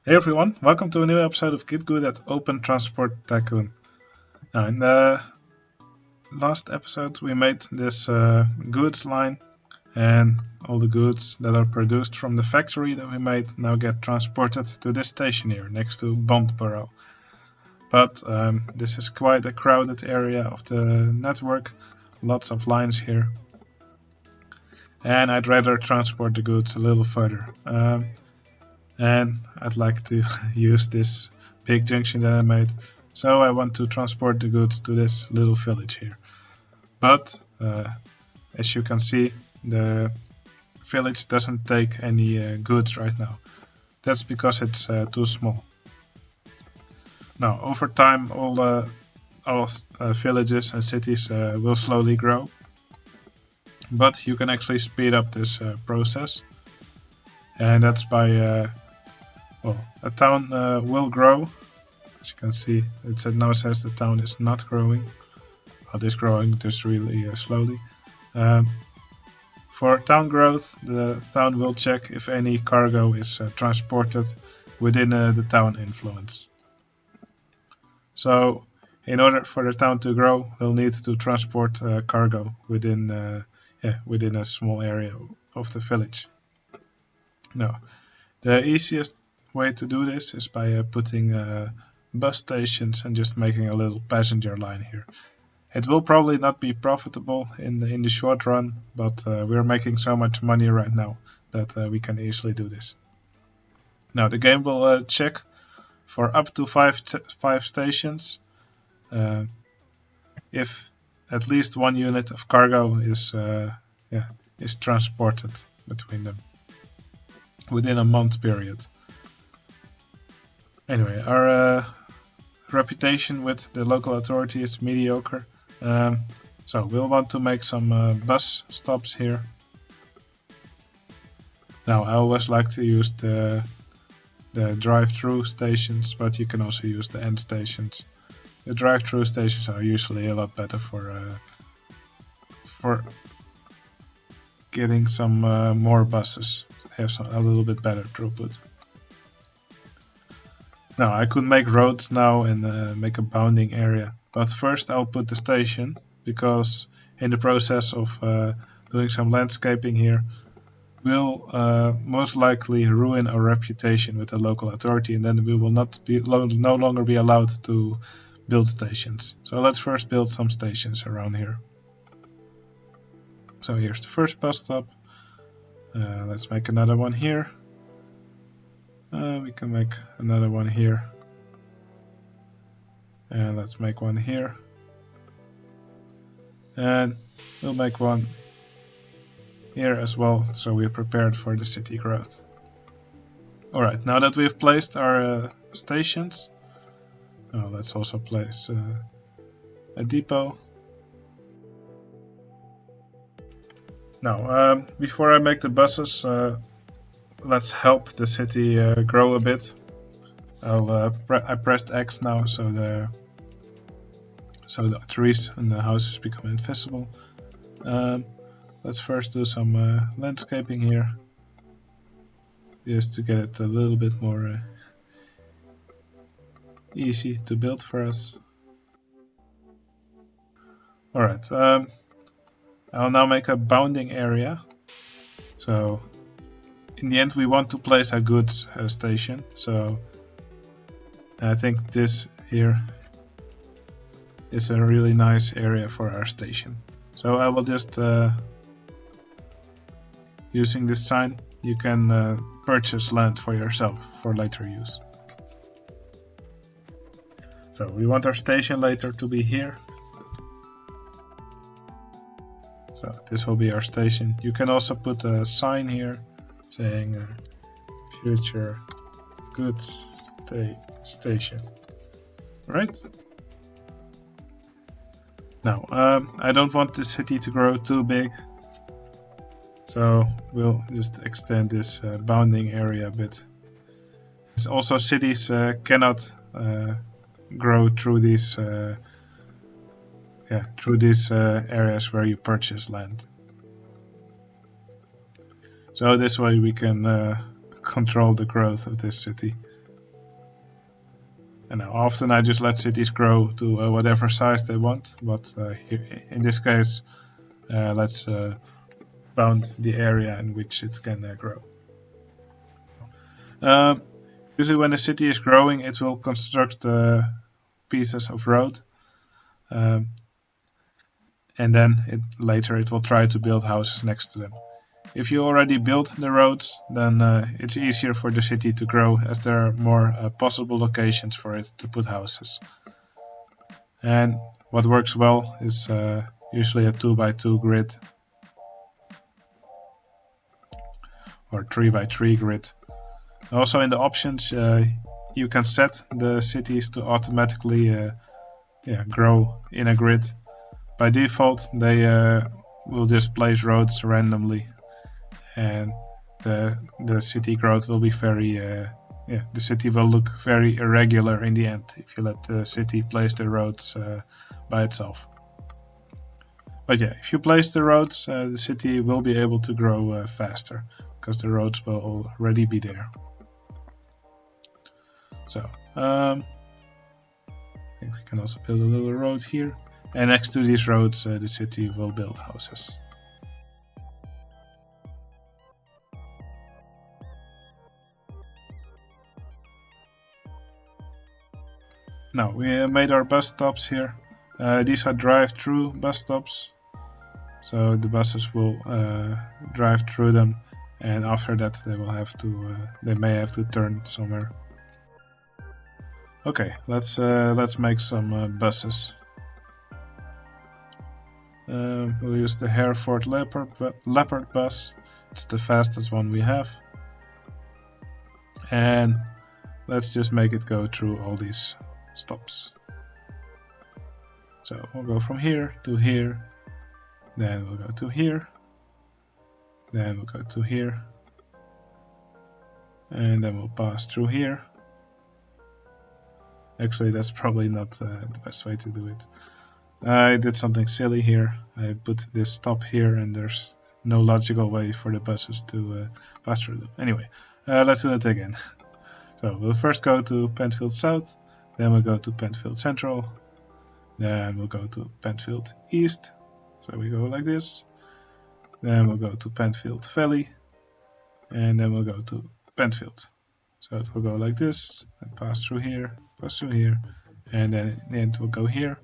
Hey everyone, welcome to a new episode of Git Good at Open Transport Tycoon. Now, in the last episode we made this goods line, and all the goods that are produced from the factory that we made now get transported to this station here next to Bondborough. But this is quite a crowded area of the network, lots of lines here, and I'd rather transport the goods a little further. And I'd like to use this big junction that I made, so I want to transport the goods to this little village here. But as you can see, the village doesn't take any goods right now. That's because it's too small. Now, over time, all villages and cities will slowly grow, but you can actually speed up this process, and that's by a town will grow. As you can see, it now says the town is not growing. It is growing just really slowly. For town growth, the town will check if any cargo is transported within the town influence. So, in order for the town to grow, we'll need to transport cargo within a small area of the village. Now, the easiest way to do this is by putting bus stations and just making a little passenger line here. It will probably not be profitable in the short run, but we're making so much money right now that we can easily do this. Now the game will check for up to five stations if at least one unit of cargo is transported between them within a month period. Anyway, our reputation with the local authority is mediocre, so we'll want to make some bus stops here. Now, I always like to use the drive-through stations, but you can also use the end stations. The drive-through stations are usually a lot better for getting some more buses. They have a little bit better throughput. Now I could make roads now and make a bounding area, but first I'll put the station, because in the process of doing some landscaping here, we'll most likely ruin our reputation with the local authority, and then we will no longer be allowed to build stations. So let's first build some stations around here. So here's the first bus stop. Let's make another one here. We can make another one here, and let's make one here, and we'll make one here as well, so we're prepared for the city growth. Alright, now that we've placed our stations, let's also place a depot. Now, before I make the buses, let's help the city grow a bit. I pressed X now, so the trees and the houses become invisible. Let's first do some landscaping here, just to get it a little bit more easy to build for us. Alright, I'll now make a bounding area. So in the end we want to place a goods station, so I think this here is a really nice area for our station. So I will just, using this sign, you can purchase land for yourself for later use. So we want our station later to be here. So this will be our station. You can also put a sign here saying future goods station. Right? Now, I don't want the city to grow too big, so we'll just extend this bounding area a bit. Also, cities cannot grow through these areas where you purchase land. So this way we can control the growth of this city And now often I just let cities grow to whatever size they want, but here, in this case let's bound the area in which it can grow. Usually when a city is growing, it will construct pieces of road, and then later it will try to build houses next to them. If you already built the roads, then it's easier for the city to grow, as there are more possible locations for it to put houses. And what works well is usually a 2x2 grid or 3x3 grid. Also in the options you can set the cities to automatically grow in a grid. By default they will just place roads randomly, and the city growth will be very the city will look very irregular in the end if you let the city place the roads by itself. But yeah, if you place the roads, the city will be able to grow faster, because the roads will already be there. So I think we can also build a little road here, and next to these roads the city will build houses. Now we made our bus stops here. These are drive-through bus stops, so the buses will drive through them, and after that they will have to they may have to turn somewhere. Okay, let's make some buses. We'll use the Hereford Leopard bus. It's the fastest one we have, and let's just make it go through all these stops. So we'll go from here to here, then we'll go to here, then we'll go to here, and then we'll pass through here. Actually, that's probably not the best way to do it. I did something silly here. I put this stop here, and there's no logical way for the buses to pass through them. Anyway, let's do it again. So we'll first go to Penfield South, then we'll go to Penfield Central, then we'll go to Penfield East. So we go like this. Then we'll go to Penfield Valley, and then we'll go to Penfield. So it will go like this, and pass through here, and then in the end we'll go here.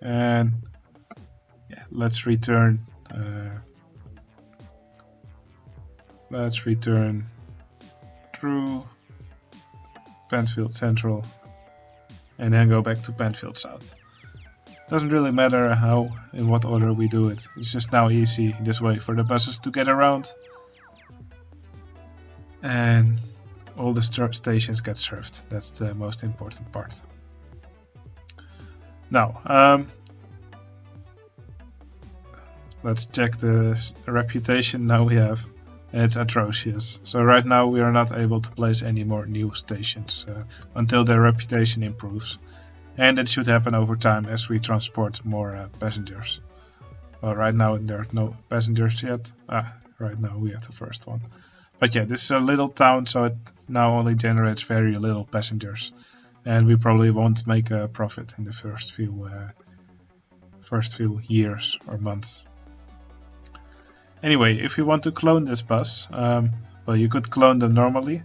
And yeah, let's return through Penfield Central, and then go back to Penfield South. Doesn't really matter in what order we do it. It's just now easy this way for the buses to get around, and all the stations get served. That's the most important part. Now, let's check the reputation now we have. It's atrocious. So right now we are not able to place any more new stations until their reputation improves. And it should happen over time as we transport more passengers. Well, right now there are no passengers yet. Right now we have the first one. But yeah, this is a little town, so it now only generates very little passengers, and we probably won't make a profit in the first few years or months. Anyway, if you want to clone this bus, well, you could clone them normally,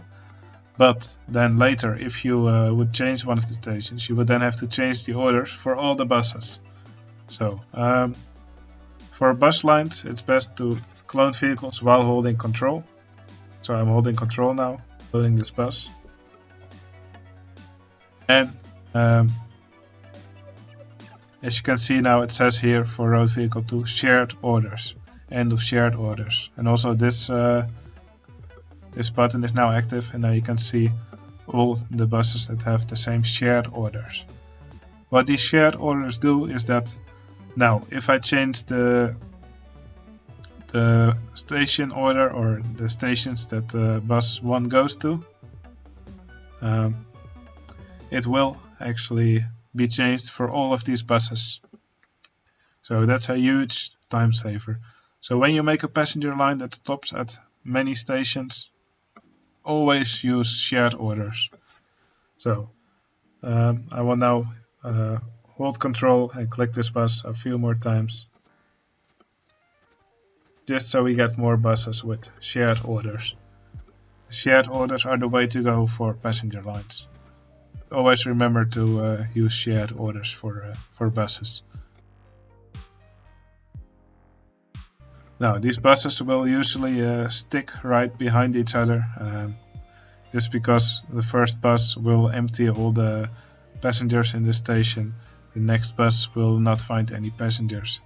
but then later, if you would change one of the stations, you would then have to change the orders for all the buses. So for bus lines, it's best to clone vehicles while holding control. So I'm holding control now, building this bus. And as you can see now, it says here for road vehicle 2, shared orders, end of shared orders. And also this button is now active, and now you can see all the buses that have the same shared orders. What these shared orders do is that now if I change the station order or the stations that bus 1 goes to, it will actually be changed for all of these buses. So that's a huge time saver. So when you make a passenger line that stops at many stations, always use shared orders. So I will now hold Control and click this bus a few more times, just so we get more buses with shared orders. Shared orders are the way to go for passenger lines. Always remember to use shared orders for buses. Now, these buses will usually stick right behind each other, just because the first bus will empty all the passengers in the station. The next bus will not find any passengers.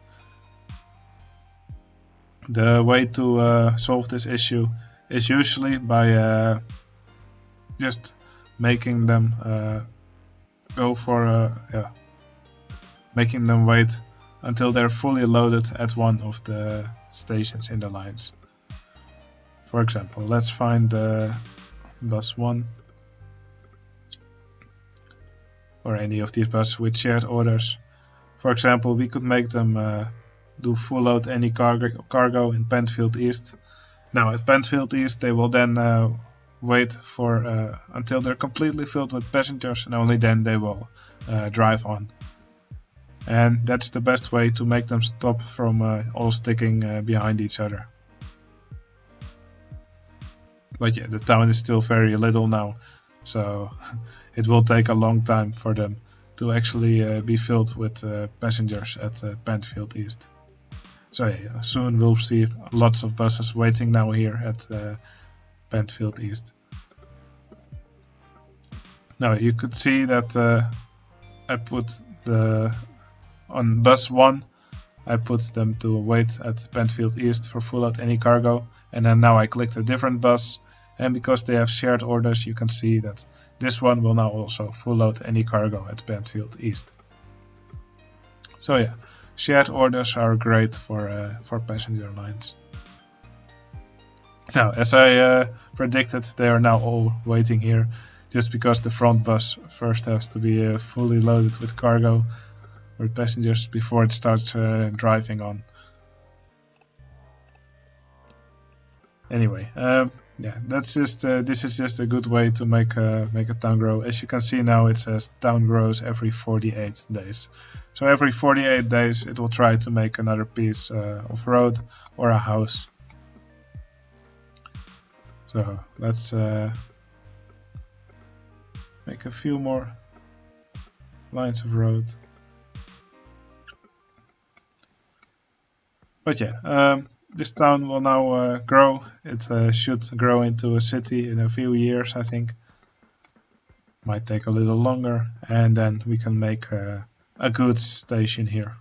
The way to solve this issue is usually by just making them making them wait until they're fully loaded at one of the stations in the lines. For example, let's find bus 1 or any of these buses with shared orders. For example, we could make them do full load any cargo in Penfield East. Now at Penfield East they will then wait for until they're completely filled with passengers, and only then they will drive on. And that's the best way to make them stop from all sticking behind each other. But yeah, the town is still very little now, so it will take a long time for them to actually be filled with passengers at Penfield East. So yeah, soon we'll see lots of buses waiting now here at Penfield East. Now you could see that I put on bus 1 I put them to wait at Penfield East for full load any cargo, and then now I clicked a different bus, and because they have shared orders you can see that this one will now also full load any cargo at Penfield East. So yeah, shared orders are great for passenger lines. Now, as I predicted, they are now all waiting here, just because the front bus first has to be fully loaded with cargo, with passengers, before it starts driving on. Anyway, yeah, that's just this is just a good way to make a town grow. As you can see now, it says town grows every 48 days. So every 48 days it will try to make another piece of road or a house. So let's make a few more lines of road. But yeah, this town will now grow. It should grow into a city in a few years, I think. Might take a little longer, and then we can make a goods station here.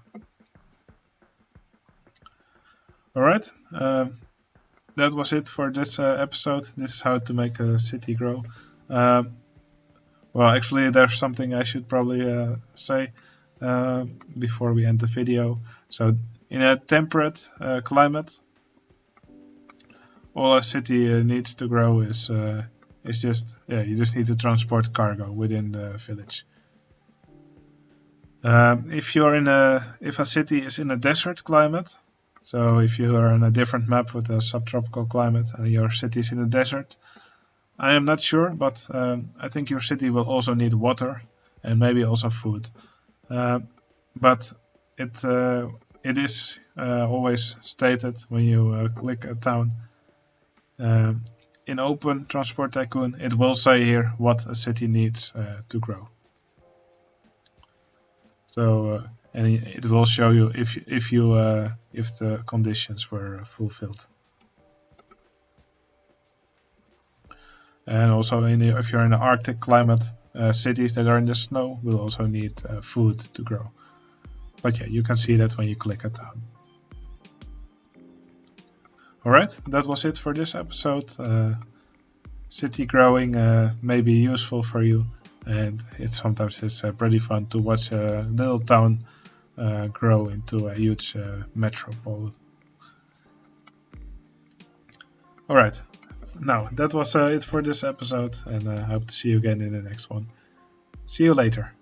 Alright, that was it for this episode. This is how to make a city grow. Well, actually there's something I should probably say before we end the video. So in a temperate climate, all a city needs to grow is just, you just need to transport cargo within the village. If a city is in a desert climate, so if you are on a different map with a subtropical climate and your city is in a desert, I am not sure, but I think your city will also need water and maybe also food. But it is always stated when you click a town. In Open Transport Tycoon, it will say here what a city needs to grow. So and it will show you if the conditions were fulfilled. And also if you're in the Arctic climate, cities that are in the snow will also need food to grow. But yeah, you can see that when you click a town. Alright, that was it for this episode. City growing may be useful for you, and sometimes it's pretty fun to watch a little town grow into a huge metropole. Alright, now that was it for this episode, and I hope to see you again in the next one. See you later.